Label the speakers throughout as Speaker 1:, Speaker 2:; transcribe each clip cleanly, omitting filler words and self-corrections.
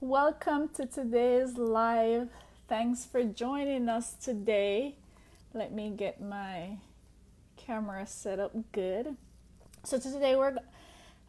Speaker 1: Welcome to today's live. Thanks for joining us today. Let me get my camera set up good. So today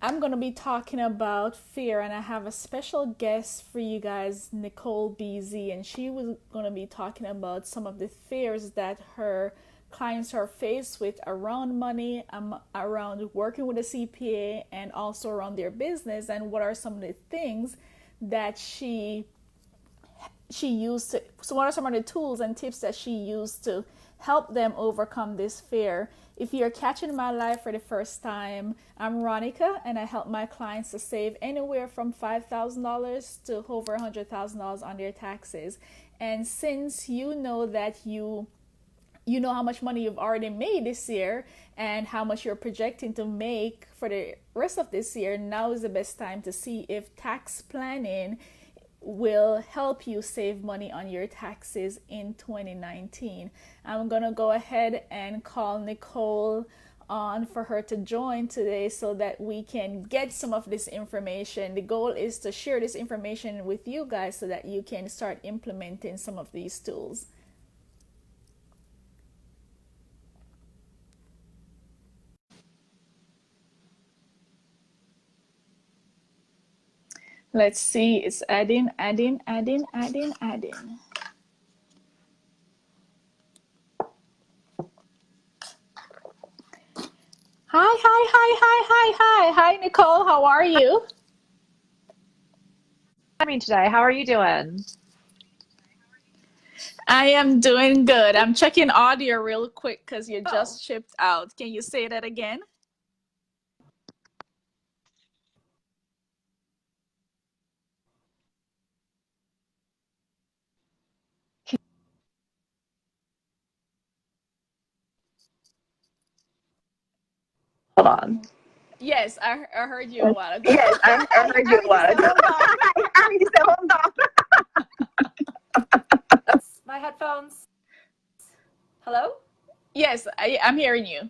Speaker 1: I'm going to be talking about fear, and I have a special guest for you guys, Nicole BZ, and she was going to be talking about some of the fears that her clients are faced with around money, around working with a CPA, and also around their business, and what are some of the things that she used to, so what are some of the tools and tips that she used to help them overcome this fear. If you're catching my live for the first time, I'm Ronica, and I help my clients to save anywhere from $5,000 to over $100,000 on their taxes. And since you know that you know how much money you've already made this year and how much you're projecting to make for the rest of this year, now is the best time to see if tax planning will help you save money on your taxes in 2019. I'm going to go ahead and call Nicole on for her to join today so that we can get some of this information. The goal is to share this information with you guys so that you can start implementing some of these tools. Let's see, it's adding. Hi, Nicole, how are you?
Speaker 2: Today. How are you doing?
Speaker 1: I am doing good. I'm checking audio real quick because you
Speaker 2: Oh,
Speaker 1: just shipped out. Can you say that again?
Speaker 2: hold on.
Speaker 1: Yes, I heard you a while ago.
Speaker 2: Yes, I heard you
Speaker 1: I
Speaker 2: a
Speaker 1: heard you
Speaker 2: while
Speaker 1: say,
Speaker 2: ago.
Speaker 1: hold on.
Speaker 2: I heard you say, hold on. That's my headphones. Hello?
Speaker 1: Yes, I'm hearing you.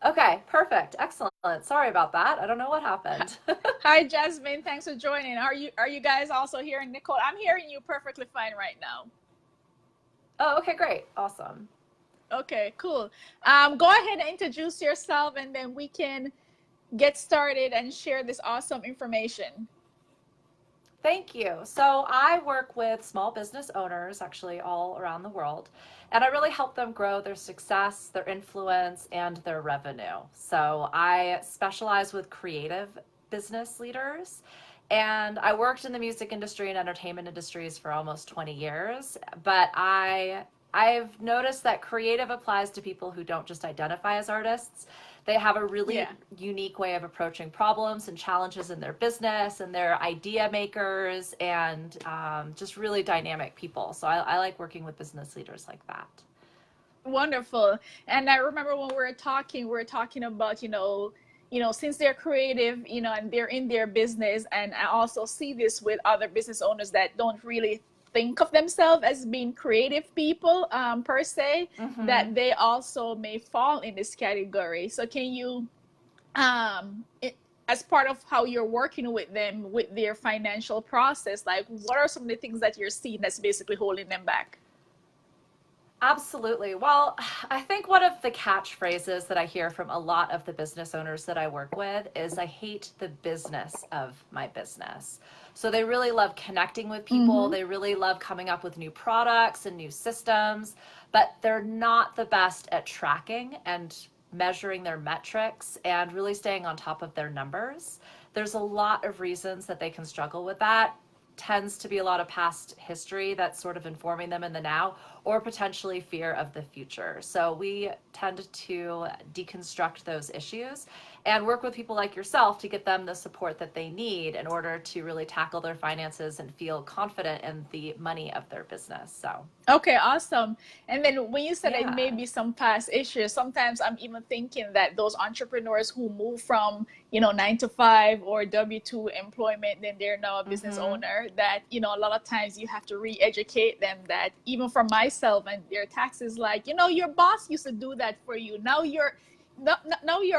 Speaker 2: Okay, perfect. Excellent. Sorry about that. I don't know what happened.
Speaker 1: Hi, Jasmine. Thanks for joining. Are you guys also hearing Nicole? I'm hearing you perfectly fine right now.
Speaker 2: Oh, okay, great. Awesome.
Speaker 1: Okay, cool. Go ahead and introduce yourself, and then we can get started and share this awesome information.
Speaker 2: Thank you. So I work with small business owners actually all around the world, and I really help them grow their success, their influence, and their revenue. So I specialize with creative business leaders. And I worked in the music industry and entertainment industries for almost 20 years, but I've noticed that creative applies to people who don't just identify as artists. They have a really
Speaker 1: Yeah.
Speaker 2: unique way of approaching problems and challenges in their business, and they're idea makers and just really dynamic people. So I like working with business leaders like that.
Speaker 1: Wonderful. And I remember when we were talking about, since they're creative, and they're in their business, and I also see this with other business owners that don't really think of themselves as being creative people, per se,
Speaker 2: Mm-hmm.
Speaker 1: that they also may fall in this category. So can you, as part of how you're working with them with their financial process, like what are some of the things that you're seeing that's basically holding them back?
Speaker 2: Absolutely. Well, I think one of the catchphrases that I hear from a lot of the business owners that I work with is I hate the business of my business. So they really love connecting with people.
Speaker 1: Mm-hmm.
Speaker 2: They really love coming up with new products and new systems, but they're not the best at tracking and measuring their metrics and really staying on top of their numbers. There's a lot of reasons that they can struggle with that. Tends to be a lot of past history that's sort of informing them in the now, or potentially fear of the future. So we tend to deconstruct those issues and work with people like yourself to get them the support that they need in order to really tackle their finances and feel confident in the money of their business. So
Speaker 1: Okay, awesome. And then when you said it may
Speaker 2: yeah.
Speaker 1: be some past issues, sometimes I'm even thinking that those entrepreneurs who move from, 9 to 5 or W-2 employment, then they're now a business
Speaker 2: Mm-hmm.
Speaker 1: owner, that, a lot of times you have to re-educate them that even for myself and their taxes, like, your boss used to do that for you. Now you're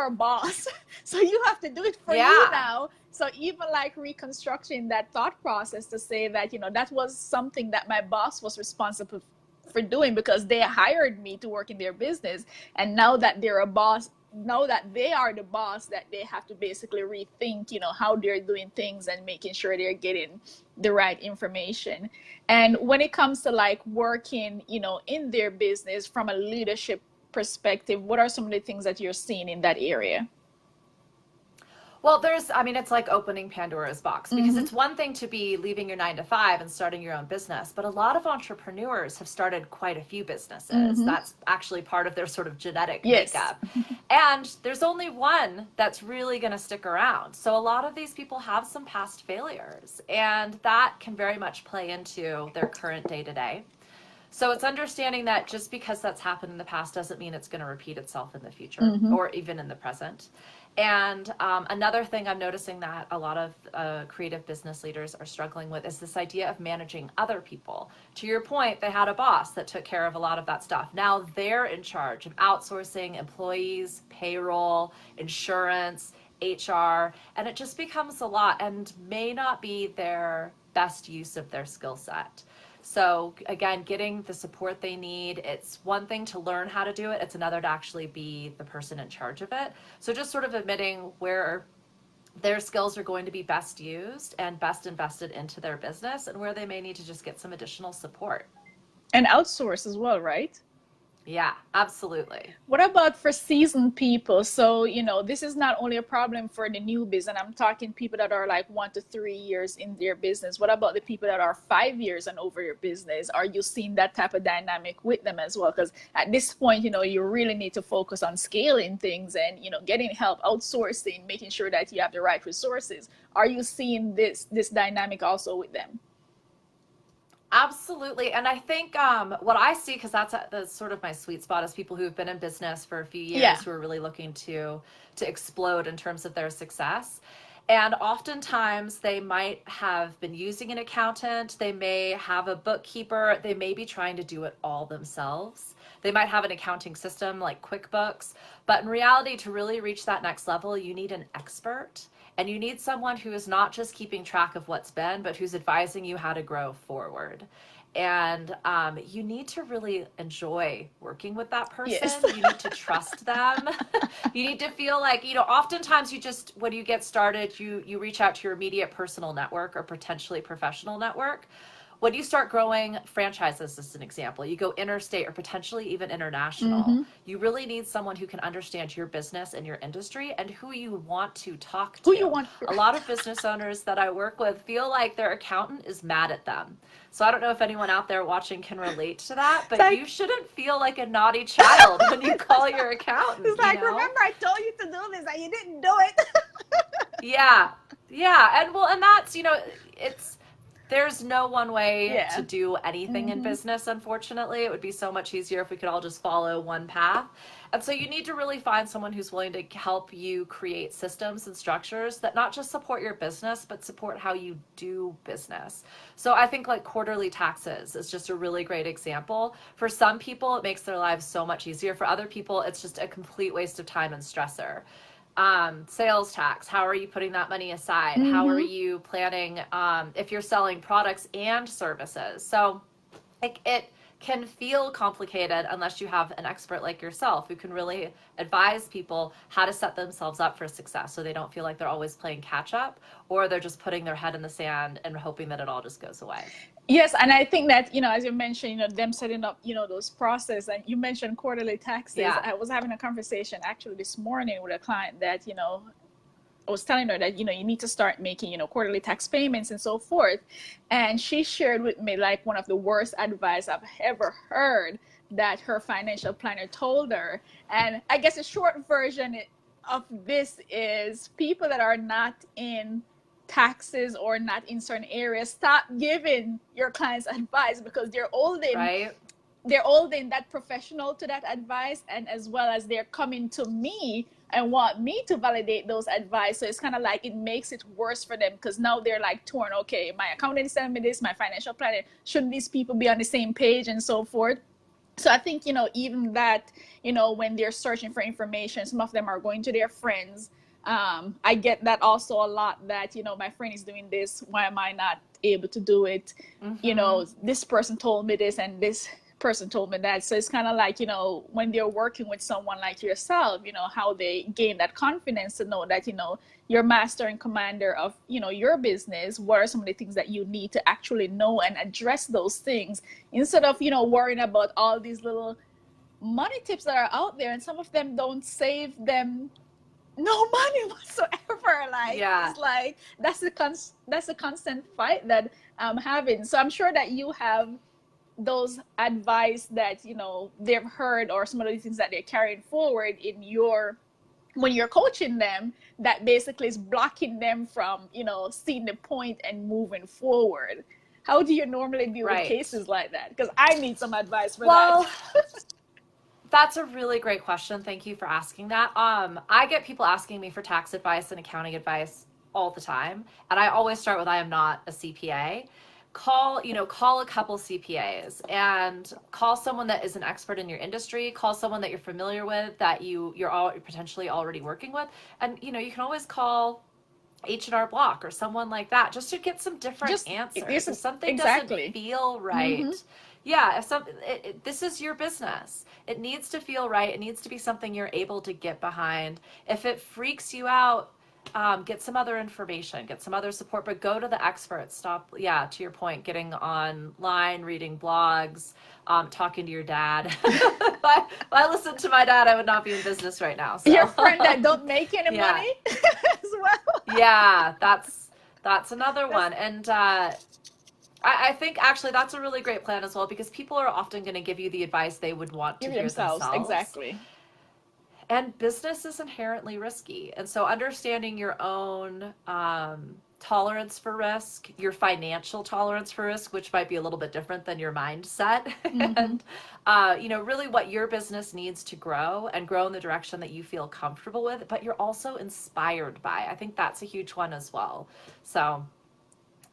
Speaker 1: a boss. So you have to do it for you
Speaker 2: Yeah.
Speaker 1: now. So even like reconstructing that thought process to say that, that was something that my boss was responsible for doing because they hired me to work in their business. And now that they're a boss, now that they are the boss, that they have to basically rethink, how they're doing things and making sure they're getting the right information. And when it comes to like working, in their business from a leadership perspective, what are some of the things that you're seeing in that area?
Speaker 2: Well, I mean, it's like opening Pandora's box because it's one thing to be leaving your 9 to 5 and starting your own business, but a lot of entrepreneurs have started quite a few businesses. That's actually part of their sort of genetic
Speaker 1: Yes.
Speaker 2: makeup. And there's only one that's really going to stick around. So a lot of these people have some past failures, and that can very much play into their current day to day. So it's understanding that just because that's happened in the past doesn't mean it's going to repeat itself in the future or even in the present. And another thing I'm noticing that a lot of creative business leaders are struggling with is this idea of managing other people. To your point, they had a boss that took care of a lot of that stuff. Now they're in charge of outsourcing employees, payroll, insurance, HR, and it just becomes a lot and may not be their best use of their skill set. So again, getting the support they need, it's one thing to learn how to do it. It's another to actually be the person in charge of it. So just sort of admitting where their skills are going to be best used and best invested into their business and where they may need to just get some additional support.
Speaker 1: And outsource as well, right?
Speaker 2: Yeah, absolutely.
Speaker 1: What about for seasoned people? So, this is not only a problem for the newbies, and I'm talking people that are like 1 to 3 years in their business. What about the people that are 5 years and over your business? Are you seeing that type of dynamic with them as well? Because at this point, you really need to focus on scaling things and, getting help, outsourcing, making sure that you have the right resources. Are you seeing this dynamic also with them?
Speaker 2: Absolutely. And I think what I see, because that's sort of my sweet spot, is people who have been in business for a few years
Speaker 1: Yeah.
Speaker 2: who are really looking to explode in terms of their success. And oftentimes they might have been using an accountant, they may have a bookkeeper, they may be trying to do it all themselves. They might have an accounting system like QuickBooks, but in reality, to really reach that next level, you need an expert. And you need someone who is not just keeping track of what's been, but who's advising you how to grow forward. And you need to really enjoy working with that person.
Speaker 1: Yes.
Speaker 2: You need to trust them. You need to feel like, oftentimes when you get started, you reach out to your immediate personal network or potentially professional network. When you start growing franchises, as an example, you go interstate or potentially even international, you really need someone who can understand your business and your industry and who you want to talk to.
Speaker 1: Who you want?
Speaker 2: A lot of business owners that I work with feel like their accountant is mad at them. So I don't know if anyone out there watching can relate to that, but you shouldn't feel like a naughty child when you call your accountant.
Speaker 1: It's like, remember I told you to do this and you didn't do it.
Speaker 2: Yeah. And that's, there's no one way to do anything in business, unfortunately. It would be so much easier if we could all just follow one path. And so you need to really find someone who's willing to help you create systems and structures that not just support your business, but support how you do business. So I think like quarterly taxes is just a really great example. For some people, it makes their lives so much easier. For other people, it's just a complete waste of time and stressor. Sales tax, how are you putting that money aside? How are you planning if you're selling products and services? So it can feel complicated unless you have an expert like yourself who can really advise people how to set themselves up for success so they don't feel like they're always playing catch up or they're just putting their head in the sand and hoping that it all just goes away.
Speaker 1: Yes, and I think that, as you mentioned, them setting up, those process, and you mentioned quarterly taxes.
Speaker 2: Yeah.
Speaker 1: I was having a conversation actually this morning with a client that, I was telling her that, you need to start making, quarterly tax payments and so forth. And she shared with me like one of the worst advice I've ever heard that her financial planner told her. And I guess a short version of this is people that are not in taxes or not in certain areas, stop giving your clients advice because they're holding that professional to that advice, and as well as they're coming to me and want me to validate those advice. So it's kind of like it makes it worse for them because now they're like torn. Okay, my accountant is telling me this, my financial planner, shouldn't these people be on the same page and so forth? So I think, even that, when they're searching for information, some of them are going to their friends I get that also a lot, that, my friend is doing this. Why am I not able to do it?
Speaker 2: Mm-hmm.
Speaker 1: This person told me this and this person told me that. So it's kind of like, when they're working with someone like yourself, how they gain that confidence to know that, you're master and commander of, your business. What are some of the things that you need to actually know and address those things, instead of, worrying about all these little money tips that are out there, and some of them don't save them no money whatsoever. Like,
Speaker 2: Yeah.
Speaker 1: it's like that's a constant fight that I'm having. So I'm sure that you have those advice that, they've heard, or some of the things that they're carrying forward in your when you're coaching them, that basically is blocking them from, seeing the point and moving forward. How do you normally deal with
Speaker 2: Right.
Speaker 1: cases like that? Because I need some advice for that.
Speaker 2: Well, that's a really great question. Thank you for asking that. I get people asking me for tax advice and accounting advice all the time, and I always start with I am not a CPA. Call a couple CPAs and call someone that is an expert in your industry, call someone that you're familiar with, that you're all potentially already working with, and you can always call H&R Block or someone like that, just to get some different
Speaker 1: Just
Speaker 2: answers.
Speaker 1: this
Speaker 2: If something doesn't
Speaker 1: exactly.
Speaker 2: feel
Speaker 1: Mm-hmm.
Speaker 2: right, yeah, if some this is your business. It needs to feel right. It needs to be something you're able to get behind. If it freaks you out, get some other information, get some other support, but go to the experts. Stop, yeah, to your point, getting online, reading blogs, talking to your dad. If I listened to my dad, I would not be in business right now.
Speaker 1: Your
Speaker 2: So,
Speaker 1: friend that don't make any
Speaker 2: yeah,
Speaker 1: money as well.
Speaker 2: yeah, that's another
Speaker 1: That's
Speaker 2: one. And I think actually that's a really great plan as well, because people are often going to give you the advice they would want to
Speaker 1: give
Speaker 2: hear
Speaker 1: themselves
Speaker 2: themselves.
Speaker 1: exactly.
Speaker 2: And business is inherently risky. And so understanding your own tolerance for risk, your financial tolerance for risk, which might be a little bit different than your mindset,
Speaker 1: Mm-hmm.
Speaker 2: and really what your business needs to grow and grow in the direction that you feel comfortable with, but you're also inspired by. I think that's a huge one as well. So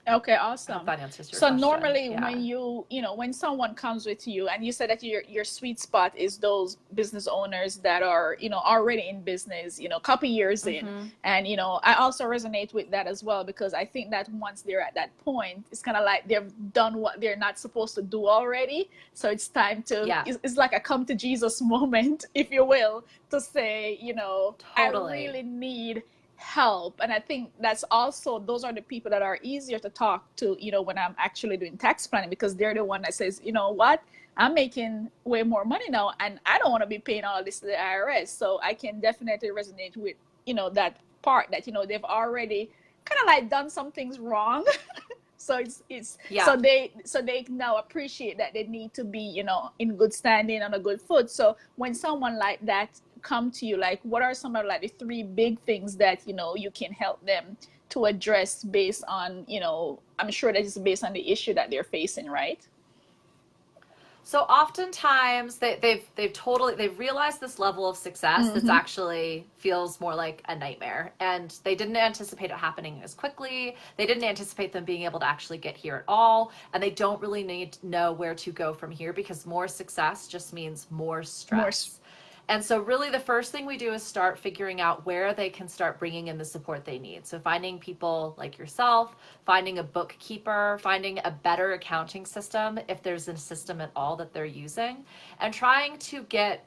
Speaker 1: Okay,
Speaker 2: I hope
Speaker 1: awesome.
Speaker 2: that answers your
Speaker 1: So
Speaker 2: question.
Speaker 1: normally when
Speaker 2: Yeah.
Speaker 1: when someone comes with you, and you said that your sweet spot is those business owners that are, already in business, couple years in.
Speaker 2: Mm-hmm.
Speaker 1: And, I also resonate with that as well, because I think that once they're at that point, it's kind of like they've done what they're not supposed to do already. So it's time to,
Speaker 2: Yeah,
Speaker 1: it's like a come to Jesus moment, if you will, to say, I
Speaker 2: totally.
Speaker 1: really need help. And I think that's also, those are the people that are easier to talk to, when I'm actually doing tax planning, because they're the one that says, you know what, I'm making way more money now, and I don't want to be paying all this to the IRS. So I can definitely resonate with, that part, that, they've already kind of like done some things wrong. So it's
Speaker 2: Yeah.
Speaker 1: so they now appreciate that they need to be, in good standing, on a good foot. So when someone like that come to you, like, what are some of like the three big things that, you can help them to address, based on, I'm sure that it's based on the issue that they're facing, right?
Speaker 2: So oftentimes they've realized this level of success that's
Speaker 1: Mm-hmm.
Speaker 2: actually feels more like a nightmare, and they didn't anticipate it happening as quickly. They didn't anticipate them being able to actually get here at all, and they don't really need to know where to go from here, because more success just means more
Speaker 1: More.
Speaker 2: stress. And so, really, the first thing we do is start figuring out where they can start bringing in the support they need. So, finding people like yourself, finding a bookkeeper, finding a better accounting system, if there's a system at all that they're using, and trying to get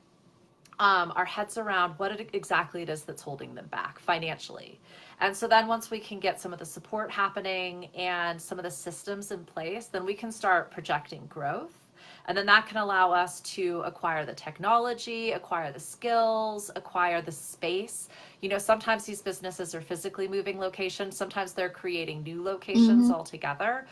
Speaker 2: our heads around what exactly it is that's holding them back financially. And so then once we can get some of the support happening and some of the systems in place, then we can start projecting growth. And then that can allow us to acquire the technology, acquire the skills, acquire the space. Sometimes these businesses are physically moving locations, sometimes they're creating new locations
Speaker 1: Mm-hmm.
Speaker 2: altogether.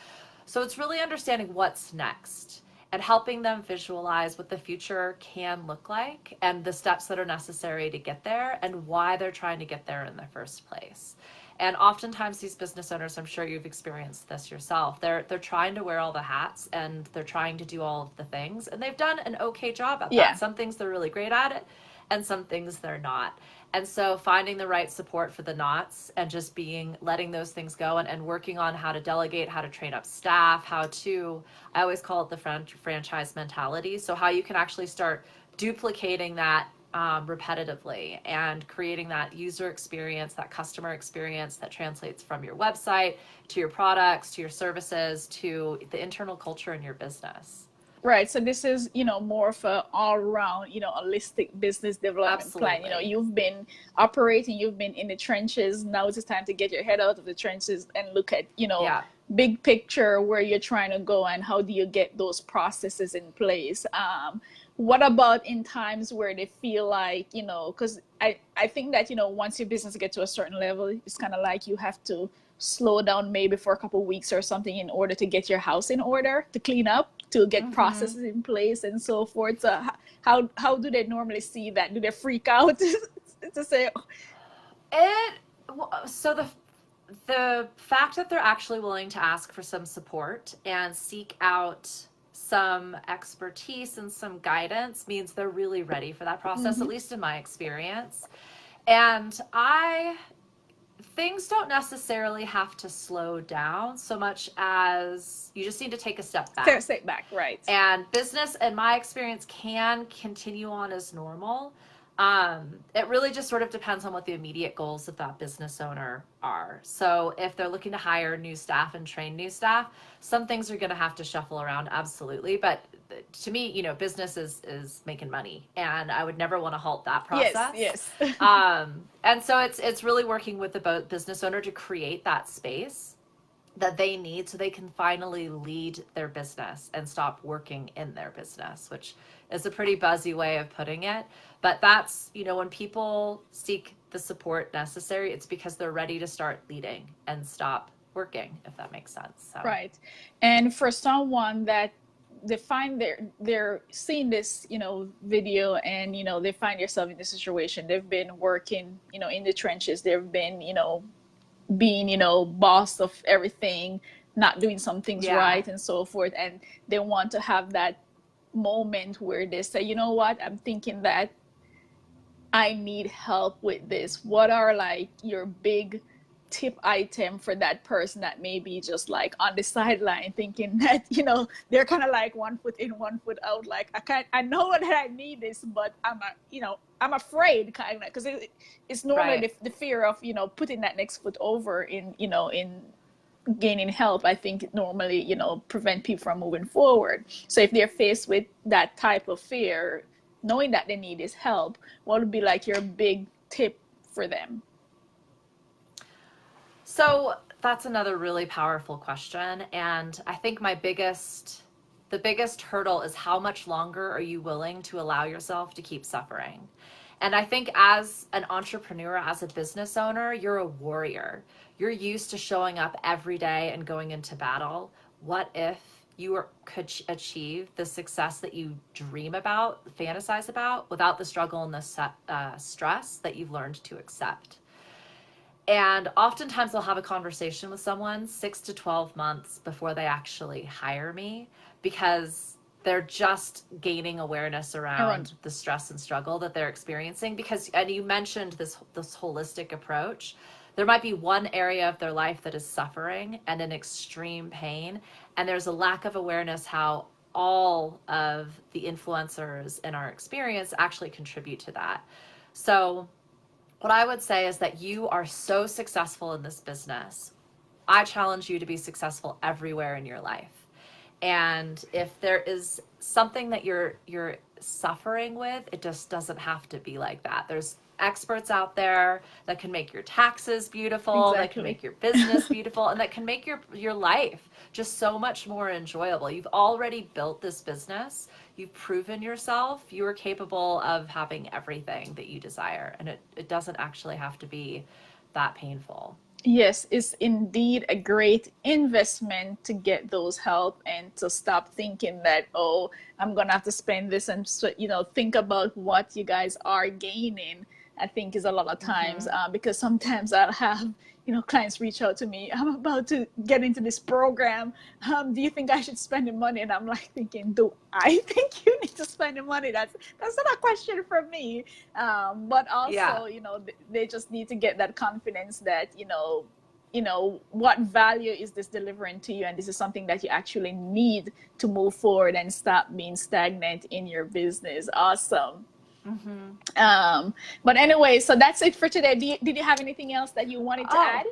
Speaker 2: So it's really understanding what's next and helping them visualize what the future can look like and the steps that are necessary to get there and why they're trying to get there in the first place. And oftentimes these business owners, I'm sure you've experienced this yourself, they're trying to wear all the hats and they're trying to do all of the things, and they've done an okay job at that.
Speaker 1: Yeah.
Speaker 2: Some things they're really great at it, and some things they're not. And so finding the right support for the knots and just letting those things go, and working on how to delegate, how to train up staff, I always call it the franchise mentality. So how you can actually start duplicating that repetitively, and creating that user experience, that customer experience that translates from your website to your products, to your services, to the internal culture in your business.
Speaker 1: Right. So this is, more of a all around, holistic business development plan.
Speaker 2: Absolutely.
Speaker 1: You've been operating, you've been in the trenches. Now it's time to get your head out of the trenches and look at,
Speaker 2: Yeah.
Speaker 1: big picture where you're trying to go and how do you get those processes in place. What about in times where they feel like, because I think that, once your business gets to a certain level, it's kind of like you have to slow down maybe for a couple of weeks or something in order to get your house in order, to clean up, to get
Speaker 2: Mm-hmm.
Speaker 1: processes in place and so forth. So how do they normally see that? Do they freak out to say,
Speaker 2: It so the fact that they're actually willing to ask for some support and seek out some expertise and some guidance means they're really ready for that process, at
Speaker 1: mm-hmm.
Speaker 2: least in my experience. And I things don't necessarily have to slow down so much as you just need to take a step back.
Speaker 1: Step back, right?
Speaker 2: And business, in my experience, can continue on as normal. It really just sort of depends on what the immediate goals of that business owner are. So if they're looking to hire new staff and train new staff, some things are going to have to shuffle around, absolutely. But to me, business is making money, and I would never want to halt that
Speaker 1: Yes,
Speaker 2: process.
Speaker 1: yes.
Speaker 2: And so it's really working with the business owner to create that space that they need so they can finally lead their business and stop working in their business, which is a pretty buzzy way of putting it. But that's, when people seek the support necessary, it's because they're ready to start leading and stop working, if that makes sense. So.
Speaker 1: Right. And for someone that they find they're seeing this, video, and they find yourself in this situation, they've been working, in the trenches, they've been, being, boss of everything, not doing some things
Speaker 2: Yeah.
Speaker 1: right and so forth, and they want to have that moment where they say, you know what, I'm thinking that I need help with this. What are like your big tip item for that person that may be just like on the sideline thinking that, they're kind of like one foot in, one foot out, like I know that I need this, but I'm afraid, kind of, because it's normally
Speaker 2: Right.
Speaker 1: the fear of, putting that next foot over in gaining help. I think it normally, prevent people from moving forward. So if they're faced with that type of fear, knowing that they need this help, what would be like your big tip for them?
Speaker 2: So that's another really powerful question. And I think the biggest hurdle is how much longer are you willing to allow yourself to keep suffering? And I think as an entrepreneur, as a business owner, you're a warrior. You're used to showing up every day and going into battle. What if could achieve the success that you dream about, fantasize about, without the struggle and the stress that you've learned to accept? And oftentimes I'll have a conversation with someone 6 to 12 months before they actually hire me, because they're just gaining awareness around the stress and struggle that they're experiencing. And you mentioned this holistic approach. There might be one area of their life that is suffering and in extreme pain, and there's a lack of awareness how all of the influencers in our experience actually contribute to that. So what I would say is that you are so successful in this business. I challenge you to be successful everywhere in your life. And if there is something that you're suffering with, it just doesn't have to be like that. There's experts out there that can make your taxes beautiful, that can
Speaker 1: Exactly.
Speaker 2: make your business beautiful, and that can make your life just so much more enjoyable. You've already built this business. You've proven yourself. You are capable of having everything that you desire, and it doesn't actually have to be that painful.
Speaker 1: Yes, it's indeed a great investment to get those help and to stop thinking that, oh, I'm gonna have to spend this, and so, think about what you guys are gaining. I think is a lot of times,
Speaker 2: Mm-hmm.
Speaker 1: because sometimes I'll have, clients reach out to me. I'm about to get into this program. Do you think I should spend the money? And I'm like thinking, do I think you need to spend the money? That's not a question for me. But
Speaker 2: Yeah.
Speaker 1: also, they just need to get that confidence that, what value is this delivering to you, and this is something that you actually need to move forward and stop being stagnant in your business. Awesome. But anyway, so that's it for today. Did you have anything else that you wanted to
Speaker 2: Oh,
Speaker 1: add?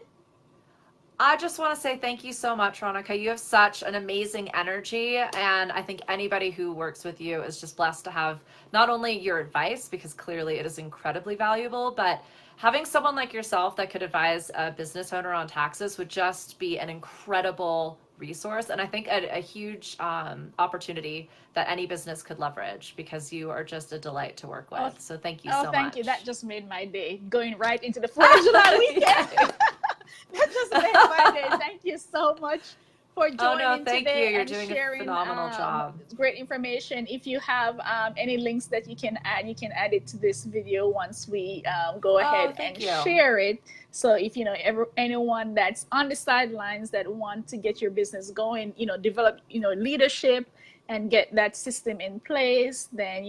Speaker 2: I just want to say thank you so much, Ronica. You have such an amazing energy, and I think anybody who works with you is just blessed to have not only your advice, because clearly it is incredibly valuable, but having someone like yourself that could advise a business owner on taxes would just be an incredible resource, and I think a huge opportunity that any business could leverage, because you are just a delight to work
Speaker 1: Oh,
Speaker 2: with. So thank you
Speaker 1: oh,
Speaker 2: so
Speaker 1: thank you. That
Speaker 2: much.
Speaker 1: just made my day. Going right into the 4th of July weekend.
Speaker 2: Yay.
Speaker 1: That just made my day. Thank you so much for
Speaker 2: Oh no,
Speaker 1: joining
Speaker 2: thank you.
Speaker 1: today
Speaker 2: You're
Speaker 1: and
Speaker 2: doing a
Speaker 1: sharing
Speaker 2: phenomenal job.
Speaker 1: great information. If you have any links that you can add it to this video once we go
Speaker 2: Oh,
Speaker 1: ahead
Speaker 2: thank
Speaker 1: and
Speaker 2: you.
Speaker 1: share it. So if you know anyone that's on the sidelines that want to get your business going, develop leadership and get that system in place, then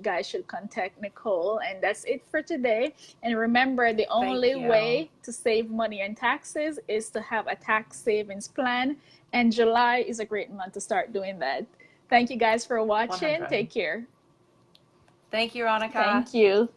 Speaker 1: guys should contact Nicole. And that's it for today. And remember, the
Speaker 2: Thank
Speaker 1: only
Speaker 2: you.
Speaker 1: way to save money and taxes is to have a tax savings plan. And July is a great month to start doing that. Thank you guys for watching.
Speaker 2: 100.
Speaker 1: Take care.
Speaker 2: Thank you, Ronica.
Speaker 1: Thank you.